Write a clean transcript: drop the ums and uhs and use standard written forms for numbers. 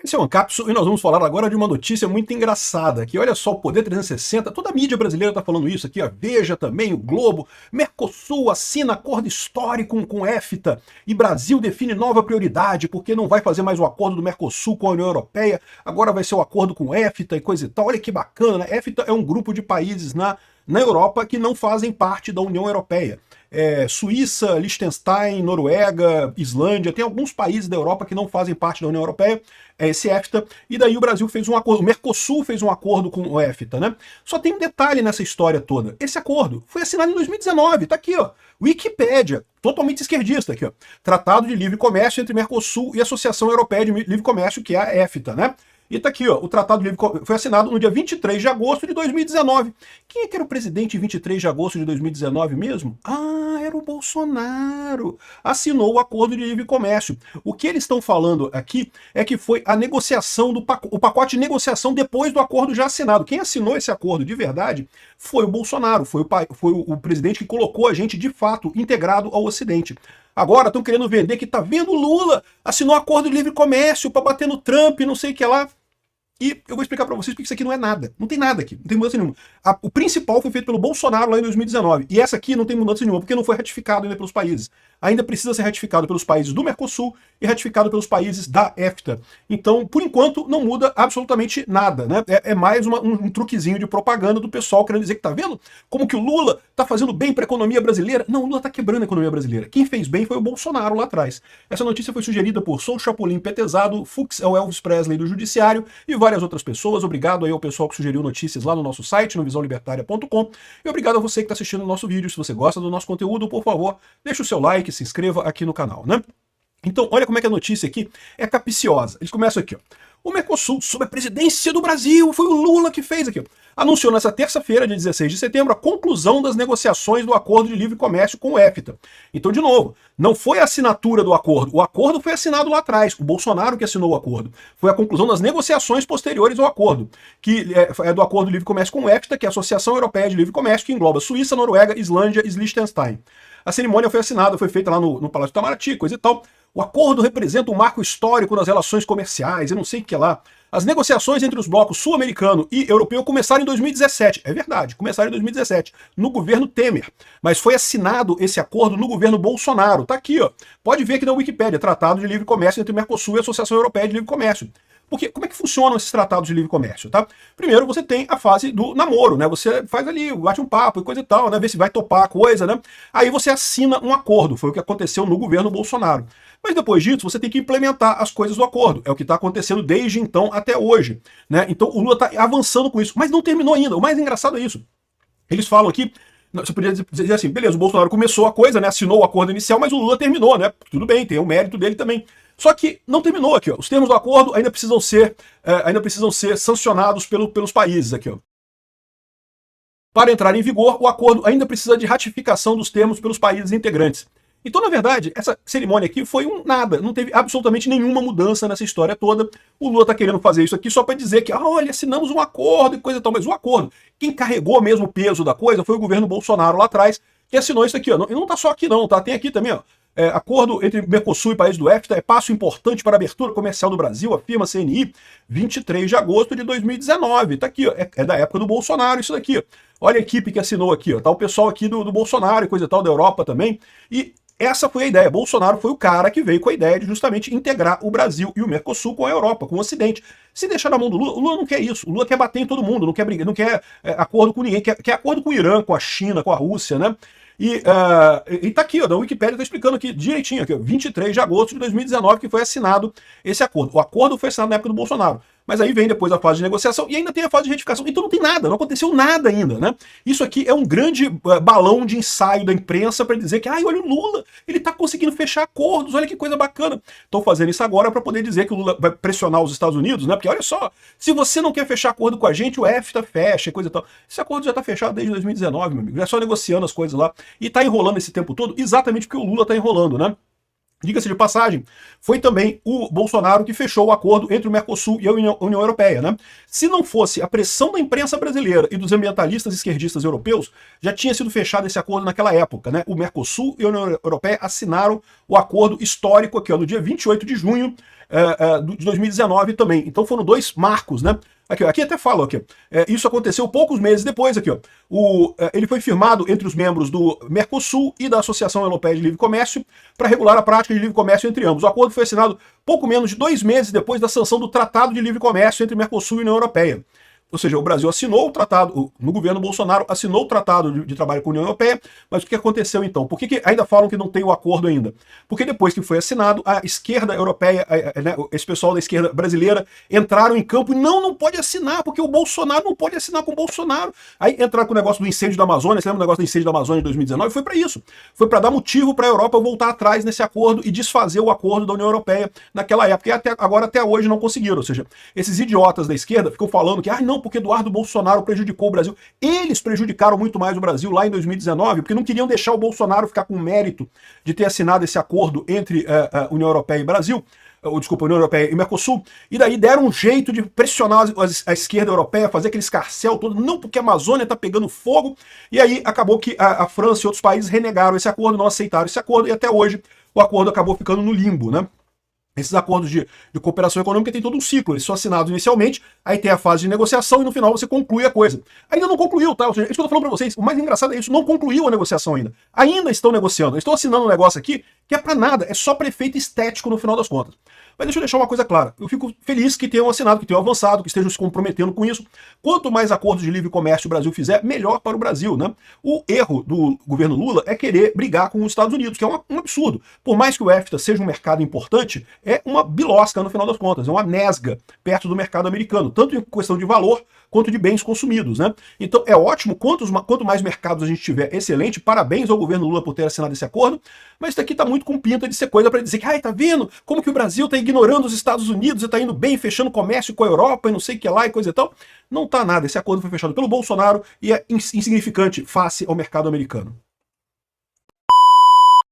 Esse é o Ancapso e nós vamos falar agora de uma notícia muito engraçada, que olha só, o Poder 360, toda a mídia brasileira está falando isso aqui, ó, Veja também, o Globo, Mercosul assina acordo histórico com EFTA e Brasil define nova prioridade porque não vai fazer mais o acordo do Mercosul com a União Europeia, agora vai ser o acordo com EFTA e coisa e tal. Olha que bacana, né? EFTA é um grupo de países na Europa que não fazem parte da União Europeia. Suíça, Liechtenstein, Noruega, Islândia, tem alguns países da Europa que não fazem parte da União Europeia, esse EFTA, e daí o Brasil fez um acordo, o Mercosul fez um acordo com o EFTA, né? Só tem um detalhe nessa história toda, esse acordo foi assinado em 2019, tá aqui, ó, Wikipédia, totalmente esquerdista aqui, ó, Tratado de Livre Comércio entre Mercosul e Associação Europeia de Livre Comércio, que é a EFTA, né? E tá aqui, ó, o Tratado de Livre Comércio foi assinado no dia 23 de agosto de 2019. Quem é que era o presidente em 23 de agosto de 2019 mesmo? Ah, era o Bolsonaro. Assinou o Acordo de Livre Comércio. O que eles estão falando aqui é que foi a negociação o pacote de negociação depois do acordo já assinado. Quem assinou esse acordo de verdade foi o Bolsonaro, foi o presidente que colocou a gente de fato integrado ao Ocidente. Agora estão querendo vender que tá vendo Lula, assinou acordo de livre comércio para bater no Trump, não sei o que lá. E eu vou explicar para vocês porque isso aqui não é nada. Não tem nada aqui, não tem mudança nenhuma. O principal foi feito pelo Bolsonaro lá em 2019. E essa aqui não tem mudança nenhuma, porque não foi ratificado ainda pelos países. Ainda precisa ser ratificado pelos países do Mercosul e ratificado pelos países da EFTA. Então, por enquanto, não muda absolutamente nada, né? É mais um truquezinho de propaganda do pessoal querendo dizer que tá vendo como que o Lula tá fazendo bem para a economia brasileira. Não, o Lula tá quebrando a economia brasileira. Quem fez bem foi o Bolsonaro lá atrás. Essa notícia foi sugerida por Sou Chapolin Petezado, Fux é o Elvis Presley do Judiciário e várias outras pessoas. Obrigado aí ao pessoal que sugeriu notícias lá no nosso site, no visãolibertaria.com. E obrigado a você que está assistindo o nosso vídeo. Se você gosta do nosso conteúdo, por favor, deixa o seu like, se inscreva aqui no canal, né? Então, olha como é que a notícia aqui é capiciosa. Eles começam aqui, ó. O Mercosul, sob a presidência do Brasil, foi o Lula que fez aqui, ó, anunciou nessa terça-feira, dia 16 de setembro, a conclusão das negociações do Acordo de Livre Comércio com o EFTA. Então, de novo, não foi a assinatura do acordo. O acordo foi assinado lá atrás. O Bolsonaro que assinou o acordo. Foi a conclusão das negociações posteriores ao acordo, que é do Acordo de Livre Comércio com o EFTA, que é a Associação Europeia de Livre Comércio, que engloba Suíça, Noruega, Islândia e Liechtenstein. A cerimônia foi assinada, foi feita lá no Palácio do Itamaraty, coisa e tal. O acordo representa um marco histórico nas relações comerciais, eu não sei o que lá. As negociações entre os blocos sul-americano e europeu começaram em 2017. É verdade, começaram em 2017, no governo Temer. Mas foi assinado esse acordo no governo Bolsonaro. Tá aqui, ó. Pode ver aqui na Wikipédia, Tratado de Livre Comércio entre Mercosul e a Associação Europeia de Livre Comércio. Porque como é que funcionam esses tratados de livre comércio, tá? Primeiro você tem a fase do namoro, né? Você faz ali, bate um papo e coisa e tal, né? Vê se vai topar a coisa, né? Aí você assina um acordo, foi o que aconteceu no governo Bolsonaro. Mas depois disso, você tem que implementar as coisas do acordo. É o que está acontecendo desde então até hoje, né? Então o Lula está avançando com isso, mas não terminou ainda. O mais engraçado é isso. Eles falam aqui, você poderia dizer assim, beleza, o Bolsonaro começou a coisa, né? Assinou o acordo inicial, mas o Lula terminou, né? Tudo bem, tem o mérito dele também. Só que não terminou aqui, ó. Os termos do acordo ainda precisam ser sancionados pelos países aqui, ó. Para entrar em vigor, o acordo ainda precisa de ratificação dos termos pelos países integrantes. Então, na verdade, essa cerimônia aqui foi um nada, não teve absolutamente nenhuma mudança nessa história toda. O Lula tá querendo fazer isso aqui só para dizer que, olha, assinamos um acordo e coisa e tal, mas o acordo, quem carregou mesmo o peso da coisa foi o governo Bolsonaro lá atrás, que assinou isso aqui, ó. E não tá só aqui não, tá? Tem aqui também, ó. Acordo entre Mercosul e países do EFTA é passo importante para a abertura comercial do Brasil, afirma a CNI, 23 de agosto de 2019. Tá aqui, ó, é da época do Bolsonaro isso daqui, ó. Olha a equipe que assinou aqui, ó. Tá o pessoal aqui do Bolsonaro e coisa e tal, da Europa também. E essa foi a ideia. Bolsonaro foi o cara que veio com a ideia de justamente integrar o Brasil e o Mercosul com a Europa, com o Ocidente. Se deixar na mão do Lula, o Lula não quer isso. O Lula quer bater em todo mundo, não quer brigar, não quer acordo com ninguém, quer acordo com o Irã, com a China, com a Rússia, né? E tá aqui, ó, da Wikipédia tá explicando aqui direitinho, aqui, ó, 23 de agosto de 2019 que foi assinado esse acordo. O acordo foi assinado na época do Bolsonaro. Mas aí vem depois a fase de negociação e ainda tem a fase de retificação. Então não tem nada, não aconteceu nada ainda, né? Isso aqui é um grande balão de ensaio da imprensa para dizer que, olha o Lula, ele tá conseguindo fechar acordos, olha que coisa bacana. Estão fazendo isso agora para poder dizer que o Lula vai pressionar os Estados Unidos, né? Porque olha só, se você não quer fechar acordo com a gente, o EFTA fecha e coisa e tal. Esse acordo já tá fechado desde 2019, meu amigo. Já é só negociando as coisas lá. E tá enrolando esse tempo todo exatamente porque o Lula tá enrolando, né? Diga-se de passagem, foi também o Bolsonaro que fechou o acordo entre o Mercosul e a União Europeia, né? Se não fosse a pressão da imprensa brasileira e dos ambientalistas esquerdistas europeus, já tinha sido fechado esse acordo naquela época, né? O Mercosul e a União Europeia assinaram o acordo histórico aqui, ó, no dia 28 de junho de 2019 também. Então foram dois marcos, né? Aqui até falo aqui. Isso aconteceu poucos meses depois aqui, ó. Ele foi firmado entre os membros do Mercosul e da Associação Europeia de Livre Comércio para regular a prática de livre comércio entre ambos. O acordo foi assinado pouco menos de 2 meses depois da sanção do Tratado de Livre Comércio entre Mercosul e União Europeia. Ou seja, o Brasil assinou o tratado, no governo Bolsonaro assinou o tratado de trabalho com a União Europeia, mas o que aconteceu então? Por que ainda falam que não tem o acordo ainda? Porque depois que foi assinado, a esquerda europeia, né, esse pessoal da esquerda brasileira entraram em campo e não pode assinar, porque o Bolsonaro não pode assinar com o Bolsonaro. Aí entraram com o negócio do incêndio da Amazônia, você lembra do negócio do incêndio da Amazônia de 2019? Foi para isso. Foi para dar motivo para a Europa voltar atrás nesse acordo e desfazer o acordo da União Europeia naquela época. E até hoje não conseguiram. Ou seja, esses idiotas da esquerda ficam falando que, não, porque Eduardo Bolsonaro prejudicou o Brasil. Eles prejudicaram muito mais o Brasil lá em 2019, porque não queriam deixar o Bolsonaro ficar com o mérito de ter assinado esse acordo entre a União Europeia e Brasil, União Europeia e Mercosul, e daí deram um jeito de pressionar a esquerda europeia, fazer aquele escarcéu todo, não, porque a Amazônia está pegando fogo, e aí acabou que a França e outros países renegaram esse acordo, não aceitaram esse acordo, e até hoje o acordo acabou ficando no limbo, né? Esses acordos de cooperação econômica tem todo um ciclo, eles são assinados inicialmente, aí tem a fase de negociação e no final você conclui a coisa. Ainda não concluiu, tá? Ou seja, isso que eu tô falando pra vocês, o mais engraçado é isso, não concluiu a negociação ainda. Ainda estão negociando, estão assinando um negócio aqui que é pra nada, é só para efeito estético no final das contas. Mas deixa eu deixar uma coisa clara, eu fico feliz que tenham assinado, que tenham avançado, que estejam se comprometendo com isso. Quanto mais acordos de livre comércio o Brasil fizer, melhor para o Brasil, né? O erro do governo Lula é querer brigar com os Estados Unidos, que é um absurdo. Por mais que o EFTA seja um mercado importante, é uma bilosca no final das contas, é uma nesga perto do mercado americano, tanto em questão de valor quanto de bens consumidos, né? Então é ótimo, quanto mais mercados a gente tiver, excelente, parabéns ao governo Lula por ter assinado esse acordo, mas isso aqui tá muito com pinta de ser coisa para dizer que, tá vendo como que o Brasil tá ignorando os Estados Unidos e tá indo bem, fechando comércio com a Europa e não sei o que lá e coisa e tal. Não tá nada, esse acordo foi fechado pelo Bolsonaro e é insignificante face ao mercado americano.